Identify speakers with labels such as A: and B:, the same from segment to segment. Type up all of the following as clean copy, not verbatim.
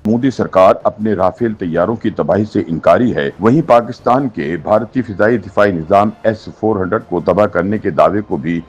A: मोदी सरकार अपने राफेल तैयारों की तबाही से इनकारी है। वहीं पाकिस्तान के भारतीय फिजाई दिफाई निजाम S-400 को तबाह करने के दावे को भी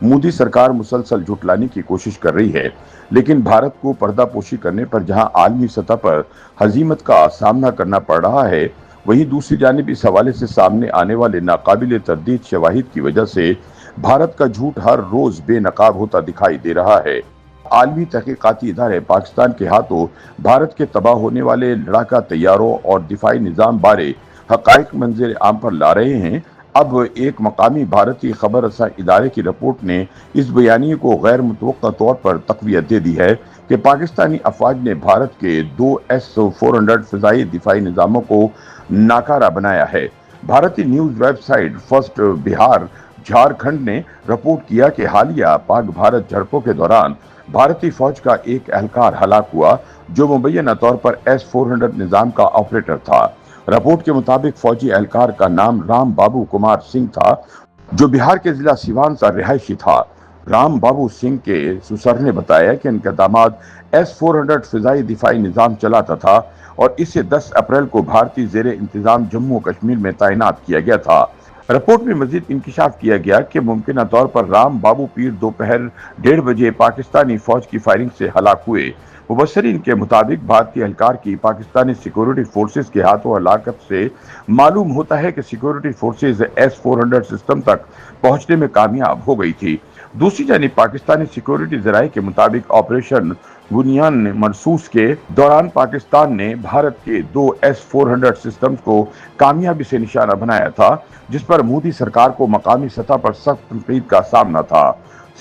A: मोदी सरकार मुसलसल झुटलाने की कोशिश कर रही है। लेकिन भारत को पर्दापोशी करने पर जहां आलमी सतह पर हजीमत का सामना करना पड़ रहा है, वहीं दूसरी जानिब इस हवाले से सामने आने वाले नाकाबिले तरदीद शवाहिद की वजह से भारत का झूठ हर रोज बेनकाब होता दिखाई दे रहा है। आलमी तहकीकाती इदारे पाकिस्तान के हाथों भारत के तबाह होने वाले लड़ाका तैयारों और दिफाई निजाम बारे हकाइक मंजर आम पर ला रहे हैं। अब एक मकामी भारतीय खबर रसा इदारे की रिपोर्ट ने इस बयानिए को गैर मुतवक्का तौर पर तक़वियत दे दी है कि पाकिस्तानी अफवाज ने भारत के 2 S-400 फिजाई दिफाई निजामों को नाकारा बनाया है। भारतीय news website first Bihar Jharkhand ने रिपोर्ट किया कि हालिया पाक भारत झड़पों के दौरान भारतीय फौज का एक एहलकार हलाक हुआ, जो मुबैना तौर पर S-400 निजाम का ऑपरेटर था। रिपोर्ट के मुताबिक फौजी एहलकार का नाम राम बाबू कुमार सिंह था, जो बिहार के जिला सिवान का रिहायशी था। राम बाबू सिंह के सुसर ने बताया कि इनका दामाद S-400 फिजाई दिफाई निजाम चलाता था और इसे 10 अप्रैल को भारतीय जेर इंतजाम जम्मू कश्मीर में तैनात किया गया था। रिपोर्ट में मजीद इंकिशाफ किया गया कि मुमकिन तौर पर राम बाबू पीर दोपहर 1:30 बजे पाकिस्तानी फौज की फायरिंग से हलाक हुए। मुबसरीन के मुताबिक भारतीय एहलकार की पाकिस्तानी सिक्योरिटी फोर्सेज के हाथों हलाकत से मालूम होता है कि सिक्योरिटी फोर्सेज S-400 सिस्टम तक पहुंचने में कामयाब हो गई थी। दूसरी जानिब पाकिस्तानी सिक्योरिटी जराये के मुताबिक ऑपरेशन बुनियान मनसूस के दौरान पाकिस्तान ने भारत के 2 S-400 सिस्टम को कामयाबी से निशाना बनाया था, जिस पर मोदी सरकार को मकामी सतह पर सख्त तनकीद का सामना था।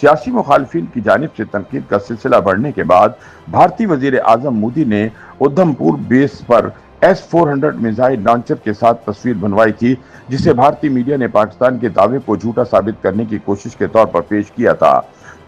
A: सियासी मुखालिफिन की जानिब से तनकीद का सिलसिला बढ़ने के बाद भारतीय वजीर आजम मोदी ने उधमपुर बेस पर S-400 मिसाइल लॉन्चर के साथ तस्वीर बनवाई थी, जिसे भारतीय मीडिया ने पाकिस्तान के दावे को झूठा साबित करने की कोशिश के तौर पर पेश किया था।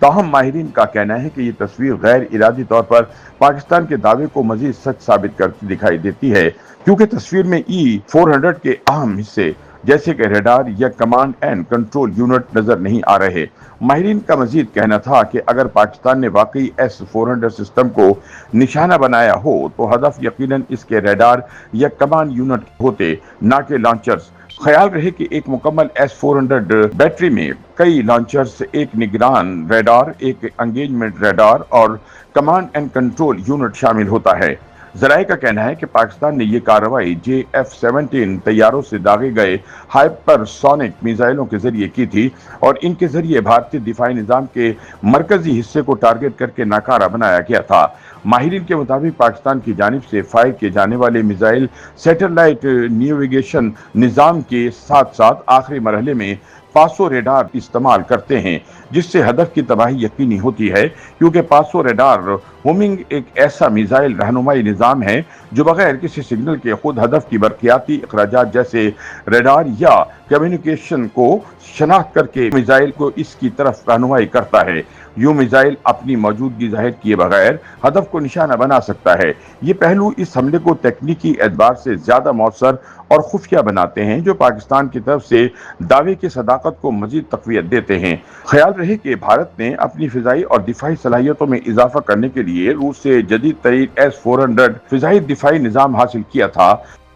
A: ताहम माहिरीन का कहना है कि ये तस्वीर गैर इरादी तौर पर पाकिस्तान के दावे को मजीद सच साबित करती दिखाई देती है, क्योंकि तस्वीर में E-400 के अहम हिस्से जैसे कि रेडार या कमांड एंड कंट्रोल यूनिट नजर नहीं आ रहे। माहिरीन का मजीद कहना था कि अगर पाकिस्तान ने वाकई S-400 सिस्टम को निशाना बनाया हो तो हदफ यकीनन इसके रेडार या कमांड यूनिट होते, ना कि लॉन्चर्स। ख्याल रहे कि एक मुकम्मल S-400 बैटरी में कई लॉन्चर्स, एक निगरान रेडार, एक एंगेजमेंट रेडार और कमांड एंड कंट्रोल यूनिट शामिल होता है। जराये का कहना है कि पाकिस्तान ने यह कार्रवाई JF-17 तैयारों से दागे गए हाइपरसोनिक मिसाइलों के जरिए की थी और इनके जरिए भारतीय दिफाई निजाम के मरकजी हिस्से को टारगेट करके नाकारा बनाया गया था। माहिरीन के मुताबिक पाकिस्तान की जानिब से फायर किए जाने वाले मिसाइल सैटेलाइट नेविगेशन निजाम के साथ साथ आखिरी मरहले में पासो रेडार इस्तेमाल करते हैं, जिससे हदफ की तबाही यकीनी होती है, क्योंकि पासो रेडार होमिंग एक ऐसा मिसाइल रहनुमाई निजाम है जो बगैर किसी सिग्नल के खुद हदफ की बरकियाती इखराजात जैसे रेडार या कम्युनिकेशन को शनाख्त करके मिसाइल को इसकी तरफ रहनुमाई करता है। यूं मिसाइल अपनी मौजूदगी जाहिर किए बगैर हदफ को निशाना बना सकता है। ये पहलू इस हमले को तकनीकी एतबार से ज्यादा मौसर और खुफिया बनाते हैं, जो पाकिस्तान की तरफ से दावे की सदाकत को मजीद तक़वियत देते हैं। ख्याल रहे कि भारत ने अपनी फिजाई और दिफाई सलाहियतों में इजाफा करने के लिए रूस से जदीद तरीन S-400 फिजाई दिफाई निजाम हासिल किया था।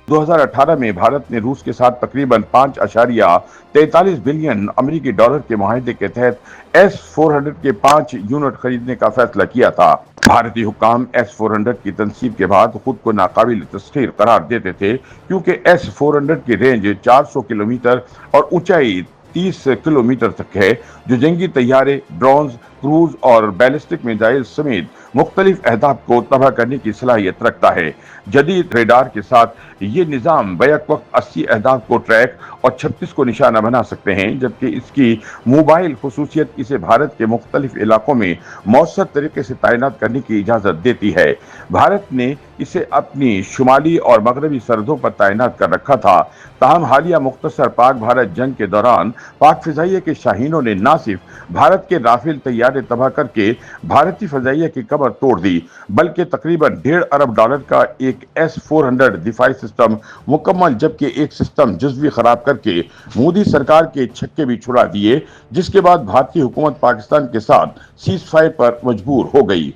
A: 2018 में भारत ने रूस के साथ तकरीबन 5.43 बिलियन अमेरिकी डॉलर के मुआहदे के तहत S-400 के 5 यूनिट खरीदने का फैसला किया था। भारतीय हुक्काम S-400 की तनसीब के बाद खुद को नाकाबिल तस्खीर करार देते थे, क्योंकि S-400 की रेंज 400 किलोमीटर और ऊंचाई 30 किलोमीटर तक है, जो जंगी तैयारे, ड्रोन्स, क्रूज और बैलिस्टिक मिसाइल समेत मुख्तलिफ अहदाफ को तबाह करने की सलाहियत रखता है। जदीद रेडार के साथ ये निज़ाम बैक वक्त 80 अहदाफ को ट्रैक और 36 को निशाना बना सकते हैं, जबकि इसकी मोबाइल खुसूसियत इसे भारत के मुख्तलिफ इलाकों में मौसर तरीके से तैनात करने की इजाज़त देती है। भारत ने इसे अपनी शुमाली और मगरबी सरहदों पर तैनात कर रखा था। ताहम हालिया मुख्तसर पाक भारत जंग के दौरान पाक फिजाइया के शाहीनों ने न सिर्फ भारत के राफेल तैयारे तबाह करके भारतीय फजाइया की कमर तोड़ दी, बल्कि तकरीबन $1.5 अरब का एक S-400 दिफाई सिस्टम मुकम्मल, जबकि एक सिस्टम जुज़वी खराब करके मोदी सरकार के छक्के भी छुड़ा दिए, जिसके बाद भारतीय हुकूमत पाकिस्तान के साथ सीज फायर पर मजबूर हो गई।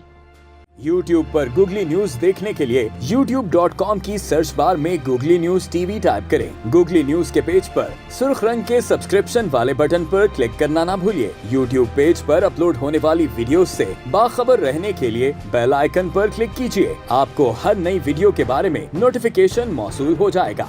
B: YouTube पर गूगली न्यूज देखने के लिए youtube.com की सर्च बार में गूगली न्यूज टीवी टाइप करें। गूगली न्यूज के पेज पर सुर्ख रंग के सब्सक्रिप्शन वाले बटन पर क्लिक करना ना भूलिए। YouTube पेज पर अपलोड होने वाली वीडियो से बाखबर रहने के लिए बेल आइकन पर क्लिक कीजिए। आपको हर नई वीडियो के बारे में नोटिफिकेशन मौसूल हो जाएगा।